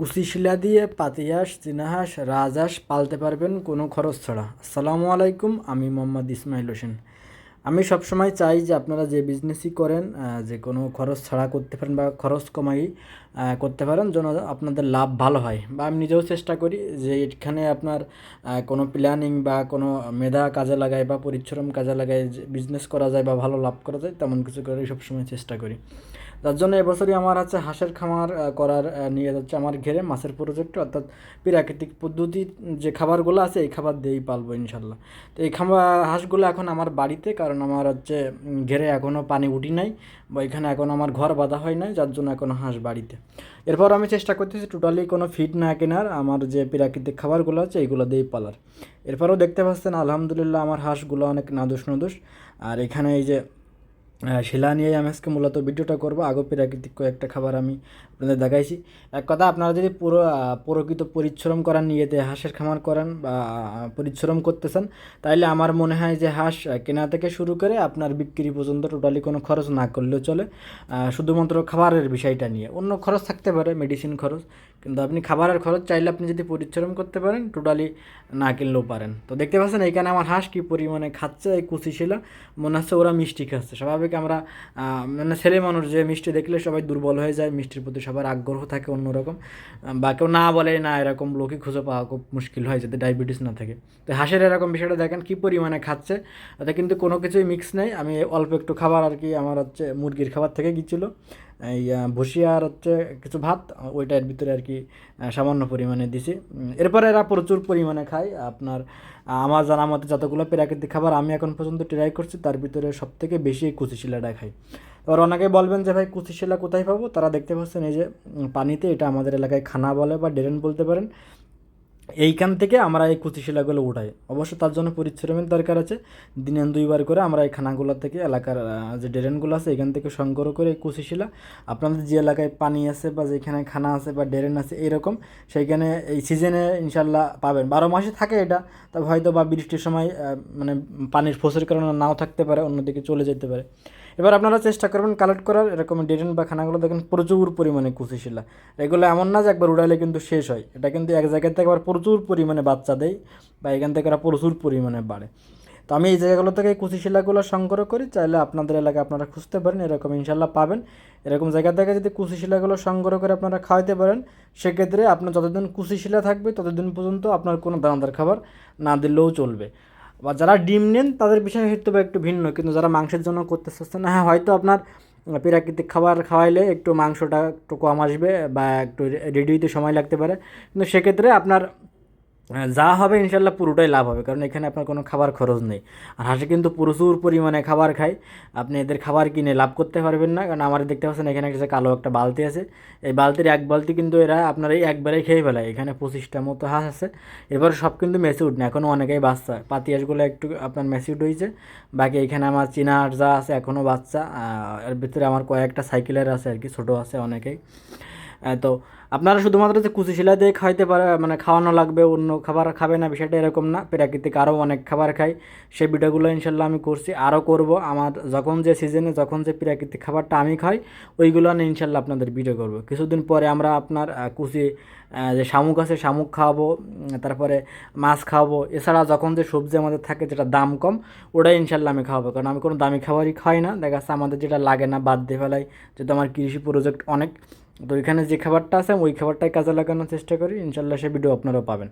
কুচি শিলা দিয়ে পাতিহাঁস, চীনাহাঁস, রাজহাঁস পালতে পারবেন কোনো খরচ ছাড়া। আসসালামু আলাইকুম, আমি মোহাম্মদ ইসমাইল হোসেন। আমি সবসময় চাই যে আপনারা যে বিজনেসই করেন যে কোনো খরচ ছাড়া করতে পারেন বা খরচ কমাই করতে পারেন, যেন আপনাদের লাভ ভালো হয়। বা আমি নিজেও চেষ্টা করি যে এখানে আপনার কোনো প্ল্যানিং বা কোনো মেধা কাজে লাগায় বা পরিশ্রম কাজে লাগায় যে বিজনেস করা যায় বা ভালো লাভ করা যায়, তেমন কিছু করে সবসময় চেষ্টা করি। তার জন্য এবছরই আমার হচ্ছে হাঁসের খামার করার নিয়ে যাচ্ছে আমার ঘেরে মাছের প্রজেক্ট, অর্থাৎ প্রাকৃতিক পদ্ধতি যে খাবারগুলো আছে এই খাবার দিয়েই পালবো ইনশাল্লাহ। তো এই খাবার হাঁসগুলো এখন আমার বাড়িতে, কারণ আমার হচ্ছে ঘেরে এখনও পানি উঠি নাই বা এখানে এখন আমার ঘর বাঁধা হয় নাই, যার জন্য এখনও হাঁস বাড়িতে। এরপর আমি চেষ্টা করতেছি টোটালি কোনো ফিড না কেনার, আমার যে প্রাকৃতিক খাবারগুলো আছে এইগুলো দিয়েই পালার। এরপরও দেখতে পাচ্ছেন আলহামদুলিল্লাহ আমার হাঁসগুলো অনেক নাদুস নদুস। আর এখানে এই যে শিলা নিয়েই আমি আজকে মূলত ভিডিওটা করবো। আগেও প্রাকৃতিক কয়েকটা খাবার আমি আপনাদের দেখাইছি। এক কথা, আপনারা যদি প্রকৃত পরিশ্রম করার নিয়েতে হাঁসের খামার করেন বা পরিশ্রম করতেছেন, তাইলে আমার মনে হয় যে হাঁস কেনা থেকে শুরু করে আপনার বিক্রি পর্যন্ত টোটালি কোনো খরচ না করলেও চলে। শুধুমাত্র খাবারের বিষয়টা নিয়ে অন্য খরচ থাকতে পারে, মেডিসিন খরচ, কিন্তু আপনি খাবারের খরচ চাইলে আপনি যদি পরিশ্রম করতে পারেন টোটালি না কিনলেও পারেন। তো দেখতে পাচ্ছেন এইখানে আমার হাঁস কী পরিমাণে খাচ্ছে, এই কুচি শিলা মনে হচ্ছে ওরা মিষ্টি খাচ্ছে। স্বাভাবিক আমরা মানে ছেলে মানুষ যে মিষ্টি দেখলে সবাই দুর্বল হয়ে যায়, মিষ্টির প্রতি সবার আগ্রহ থাকে অন্যরকম, বা কেউ না বলে না, এরকম লোকই খুঁজে পাওয়া খুব মুশকিল হয় যাতে ডায়াবেটিস না থাকে। তো হাঁসের এরকম বিষয়টা দেখেন কী পরিমাণে খাচ্ছে, তাতে কিন্তু কোনো কিছুই মিক্স নেই। আমি অল্প একটু খাবার আর কি আমার হচ্ছে মুরগির খাবার থেকে গিয়েছিলো, এই ভুসি আর হচ্ছে কিছু ভাত, ওইটার ভিতরে আর কি সামান্য পরিমাণে দিছি। এরপরে এরা প্রচুর পরিমাণে খায় আপনার। আমার জানা মতে যতগুলো প্রাকৃতিক খাবার আমি এখন পর্যন্ত ট্রাই করছি, তার ভিতরে সবথেকে বেশি এই কুচি শিলাটা খাই। এবার অনেকে বলবেন যে ভাই কুচি শিলা কোথায় পাবো, তারা দেখতে পাচ্ছেন এই যে পানিতে, এটা আমাদের এলাকায় খানা বলে বা ড্রেন বলতে পারেন। এইখান থেকে আমরা এই কুচি শিলাগুলো উঠাই। অবশ্য তার জন্য পরিশ্রমের দরকার আছে। দিনে 2বার করে আমরা এই খানাগুলো থেকে এলাকার যে ড্রেনগুলো আছে এখান থেকে সংগ্রহ করে এই কুচি শিলা আপনাদের যে এলাকায় পানি আছে বা যেখানে খানা আছে বা ড্রেন আছে এরকম, সেইখানে এই সিজনে ইনশাল্লাহ পাবেন। 12 মাসে থাকে এটা, তবে হয়তো বা বৃষ্টির সময় মানে পানির ফোর্সের কারণে নাও থাকতে পারে, অন্যদিকে চলে যেতে পারে। এবার আপনারা চেষ্টা করবেন কালেক্ট করার, এরকম ড্রেন বা খানাগুলো দেখেন প্রচুর পরিমাণে কুচি শিলা। এগুলো এমন না যে একবার উড়াইলে কিন্তু শেষ হয়, এটা কিন্তু এক জায়গা থেকে আবার প্রচুর পরিমাণে বাচ্চা দেয় বা এখান থেকে এরা প্রচুর পরিমাণে বাড়ে। তো আমি এই জায়গাগুলো থেকে কুচি শিলাগুলো সংগ্রহ করি, চাইলে আপনাদের এলাকায় আপনারা খুঁজতে পারেন, এরকম ইনশাল্লাহ পাবেন। এরকম জায়গা থেকে যদি কুচি শিলাগুলো সংগ্রহ করে আপনারা খাওয়াতে পারেন, সেক্ষেত্রে আপনার যতদিন কুচি শিলা থাকবে ততদিন পর্যন্ত আপনার কোনো দানাদার খাবার না দিলেও চলবে। বা যারা ডিম নেন তাদের বিষয় হয়তো বা একটু ভিন্ন, কিন্তু যারা মাংসের জন্য করতে চাচ্ছেন না, হ্যাঁ হয়তো আপনার প্রাকৃতিক খাবার খাওয়াইলে একটু মাংসটা একটু কম আসবে বা একটু রেডি হইতে সময় লাগতে পারে, কিন্তু সেক্ষেত্রে আপনার যা হবে ইনশাল্লাহ পুরোটাই লাভ হবে, কারণ এখানে আপনার কোনো খাবার খরচ নেই। আর হাঁসে কিন্তু প্রচুর পরিমাণে খাবার খায়, আপনি এদের খাবার কিনে লাভ করতে পারবেন না। কারণ আমার দেখতে পাচ্ছেন এখানে একটা কালো একটা বালতি আছে, এই বালতির এক বালতি কিন্তু এরা আপনার এই একবারেই খেয়ে ফেলায়। এখানে 25টা মতো হাঁস আছে। এবার সব কিন্তু ম্যাচিউড না, এখনও অনেকেই বাচ্চা। পাতি হাঁসগুলো একটু আপনার ম্যাচিউড হয়েছে, বাকি এখানে আমার চীনা হাঁস যা আছে এখনও বাচ্চা। এর ভিতরে আমার কয়েকটা সাইকেলের আছে আর কি, ছোটো আছে অনেকেই। তো আপনারা শুধুমাত্র যে কুচি শিলা দিয়ে খাইতে পারে মানে খাওয়ানো লাগবে, অন্য খাবার খাবে না, বিষয়টা এরকম না। প্রাকৃতিক আরও অনেক খাবার খাই, সেই ভিডিওগুলো ইনশাল্লাহ আমি করছি, আরও করব। আমার যখন যে সিজনে যখন যে প্রাকৃতিক খাবারটা আমি খাই ওইগুলো নিয়ে ইনশাল্লাহ আপনাদের ভিডিও করব। কিছুদিন পরে আমরা আপনার কুচি যে শামুক আছে শামুক খাওয়াবো, তারপরে মাছ খাওয়াবো। এছাড়া যখন যে সবজি আমাদের থাকে যেটা দাম কম, ওটাই ইনশাল্লাহ আমি খাওয়াবো, কারণ আমি কোনো দামি খাবারই খাই না। দেখা যাচ্ছে আমাদের যেটা লাগে না বাদ দিয়ে ফেলাই, যেহেতু আমার কৃষি প্রজেক্ট অনেক। তো ওইখানে যে খাবারটা আছে ওই খাবারটাই কাজে লাগানোর চেষ্টা করি, ইনশাল্লাহ সে ভিডিও আপনারাও পাবেন।